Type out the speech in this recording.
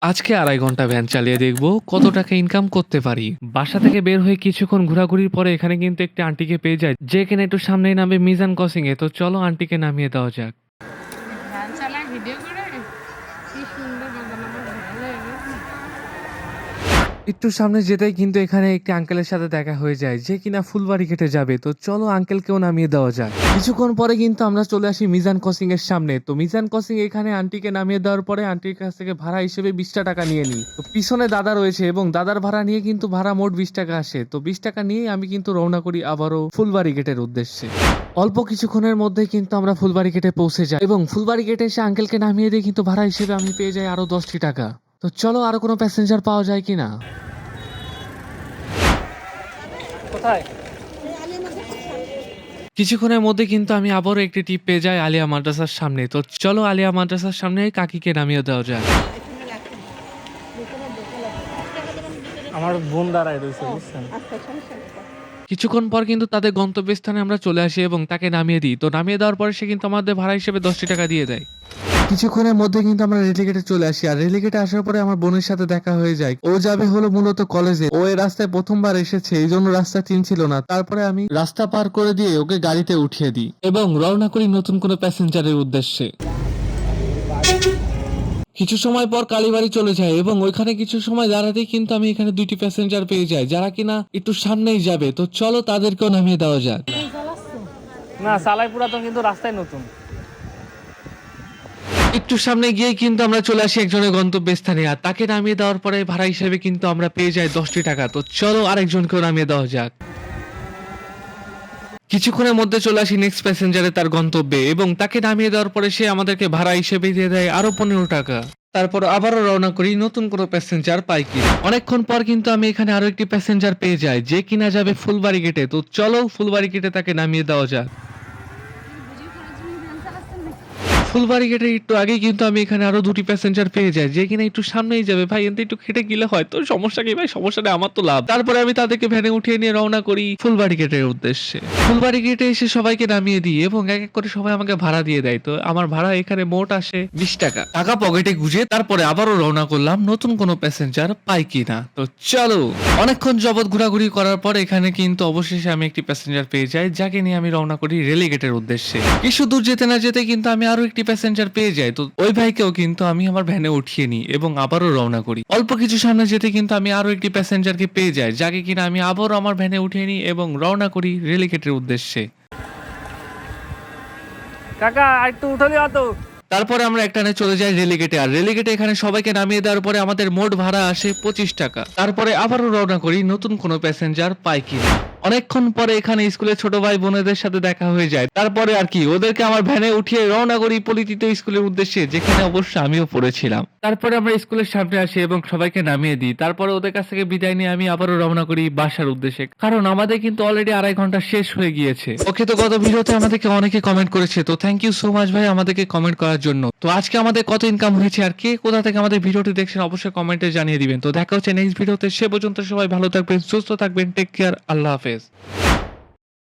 আজকে ২.৫ ঘন্টা ভ্যান চালিয়ে দেখব কত টাকা ইনকাম করতে পারি। বাসা থেকে বের হয়ে কিছুক্ষণ ঘোরাঘুরির পরে এখানে কিন্তু একটি আন্টিকে পেয়ে যাই, যে কিনা একটু সামনেই নামবে মিজান ক্রসিং এ। তো চলো আন্টিকে নামিয়ে দেওয়া যাক। ধান চালায় ভিডিও করে কি সুন্দর বাগান, আমার ভালো লেগেছে। একটু সামনে যেতেই কিন্তু এখানে একটি আঙ্কেলের সাথে দেখা হয়ে যায়, যে কিনা ফুলবাড়ি কেটে যাবে। তো চলো আঙ্কেলকেও নামিয়ে দেওয়া যাক। কিছুক্ষণ পরে কিন্তু আমরা চলে আসি মিজান ক্রসিং এর সামনে। তো মিজান ক্রসিং এখানে আন্টিকে নামিয়ে দেওয়ার পরে আন্টির কাছ থেকে ভাড়া হিসেবে 20 টাকা নিয়ে নিই। তো পিছনে দাদা রয়েছে এবং দাদার ভাড়া নিয়ে কিন্তু ভাড়া মোট 20 টাকা আসে। তো 20 টাকা নিয়েই আমি কিন্তু রওনা করি আবারও ফুলবাড়ি গেটের উদ্দেশ্যে। অল্প কিছুক্ষণের মধ্যে কিন্তু আমরা ফুলবাড়ি গেটে পৌঁছে যাই এবং ফুলবাড়ি গেটে এসে আঙ্কেলকে নামিয়ে দিয়ে কিন্তু ভাড়া হিসেবে আমি পেয়ে যাই আরো 10টি টাকা। তো চলো আরো কোনো প্যাসেঞ্জার পাওয়া যায় কিনা। কোথায়? কিছুক্ষণের মধ্যে কিন্তু আমি আবারও একটি টিপ পেয়ে যাই আলিয়া মাদ্রাসার সামনে। তো চলো আলিয়া মাদ্রাসার সামনে কাকিকে নামিয়ে দেওয়া যায়। আমার বোন দাঁড়ায় রয়েছে, বুঝছেন? কিছুক্ষণ পর কিন্তু তাদের গন্তব্যস্থানে আমরা চলে আসি এবং তাকে নামিয়ে দিই। তো নামিয়ে দেওয়ার পরে সে কিন্তু আমাদের ভাড়া হিসেবে 10টি টাকা দিয়ে দেয়। কিছুক্ষণের মধ্যে কিন্তু আমরা রেলিগেটে চলে আসি, আর রেলিগেটে আসার পরে আমার বোনের সাথে দেখা হয়ে যায়। ও যাবে হলো মূলত কলেজে। ও এই রাস্তায় প্রথমবার এসেছে, এই জন্য রাস্তা চিনছিল না। তারপরে আমি রাস্তা পার করে দিয়ে ওকে গাড়িতে উঠিয়ে দিই এবং রওনা করি নতুন কোনো প্যাসেঞ্জারের উদ্দেশ্যে। কিছু সময় পর কালীবাড়ি চলে যায় এবং ওইখানে কিছু সময় দাঁড়াতেই কিন্তু আমি এখানে 2টি প্যাসেঞ্জার পেয়ে যাই, যারা কিনা একটু সামনেই যাবে। তো চলো তাদেরকেও নামিয়ে দেওয়া যাক। না, চালাই পুরাতন কিন্তু রাস্তায় নতুন। একটু সামনে গিয়ে কিন্তু আমরা চলে আসি একজনের গন্তব্যস্থানে, আর তাকে নামিয়ে দেওয়ার পরে ভাড়া হিসেবে কিন্তু আমরা পেয়ে যাই 10টি টাকা। তো চলো আরেকজনকেও নামিয়ে দেওয়া যাক। কিছুক্ষণের মধ্যে চলে আসি নেক্সট প্যাসেঞ্জারে তার গন্তব্যে এবং তাকে নামিয়ে দেওয়ার পরে সে আমাদেরকে ভাড়া হিসেবে দিয়ে দেয় আরো 15 টাকা। তারপর আবারও রওনা করি নতুন কোনো প্যাসেঞ্জার পাই কিনা। অনেকক্ষণ পর কিন্তু আমি এখানে আরো একটি প্যাসেঞ্জার পেয়ে যাই, যে কিনা যাবে ফুলবাড়ি গেটে। তো চলো ফুলবাড়ি গেটে তাকে নামিয়ে দেওয়া যাক। ফুলবাড়ি গেটের একটু আগেই কিন্তু আমি এখানে আরো 2টি প্যাসেঞ্জার পেয়ে যাই, যে কিনা একটু সামনেই যাবে। ভাই এতে একটু খেটে গেলে হয় তো সমস্যা কি ভাই? সমস্যাটা আমার তো লাভ। তারপরে আমি তাদেরকে ভ্যানে উঠিয়ে নিয়ে রওনা করি ফুলবাড়ি গেটের উদ্দেশ্যে। ফুলবাড়ি গেটে এসে সবাইকে নামিয়ে দিই এবং এক এক করে সবাই আমাকে ভাড়া দিয়ে দেয়। তো আমার ভাড়া এখানে মোট আসে 20 টাকা। টাকা পকেটে গুজে তারপরে আবারও রওনা করলাম নতুন কোনো প্যাসেঞ্জার পাই কিনা। তো চলো অনেকক্ষণ যাবত ঘোরাঘুরি করার পর এখানে কিন্তু অবশেষে আমি একটি প্যাসেঞ্জার পেয়ে যাই, যাকে নিয়ে আমি রওনা করি রেলিগেটের উদ্দেশ্যে। কিছু দূর যেতে না যেতে কিন্তু আমি আরো একটি প্যাসেঞ্জার পেয়ে যাই। তো ওই ভাইকেও কিন্তু আমি আমার ভ্যানে উঠিয়ে নিই এবং আবারও রওনা করি। অল্প কিছু সামনে যেতে কিন্তু আমি আরো একটি প্যাসেঞ্জারকে পেয়ে যাই, যাকে কিনা আমি আবারও আমার ভ্যানে উঠিয়ে নিই এবং রওনা করি রেলিগেটের উদ্দেশ্যে। কাকা একটু উঠে দিও তো। তারপরে আমরা একটানে চলে যাই রেলিগেটে, আর রেলিগেটে এখানে সবাইকে নামিয়ে দেওয়ার পরে আমাদের মোট ভাড়া আসে 25 টাকা। তারপরে আবারও রওনা করি নতুন কোনো প্যাসেঞ্জার পাই কিনা। অনেকক্ষণ পরে এখানে স্কুলের ছোট ভাই বোনেদের সাথে দেখা হয়ে যায়। তারপরে আর কি ওদেরকে আমার ভ্যানে উঠিয়ে রওনা করি পরিচিত স্কুলের উদ্দেশ্যে, যেখানে অবশ্য আমিও পড়েছিলাম। তারপরে আমরা স্কুলের সামনে আসি এবং সবাইকে নামিয়ে দিই। তারপরে ওদের কাছ থেকে বিদায় নিয়ে আমি আবারও রওনা করি বাসার উদ্দেশ্যে, কারণ আমাদের কিন্তু অলরেডি 2.5 ঘন্টা শেষ হয়ে গিয়েছে। ওকে, তো গত ভিডিওতে আমাদেরকে অনেকে কমেন্ট করেছে, তো থ্যাংক ইউ সো মাচ ভাই আমাদেরকে কমেন্ট করার জন্য। তো আজকে আমাদের কত ইনকাম হয়েছে আর কে কোথা থেকে আমাদের ভিডিওটি দেখছেন অবশ্যই কমেন্টে জানিয়ে দিবেন। তো দেখা হচ্ছে নেক্সট ভিডিওতে। সে পর্যন্ত সবাই ভালো থাকবেন, সুস্থ থাকবেন, টেক কেয়ার, আল্লাহ হাফেজ।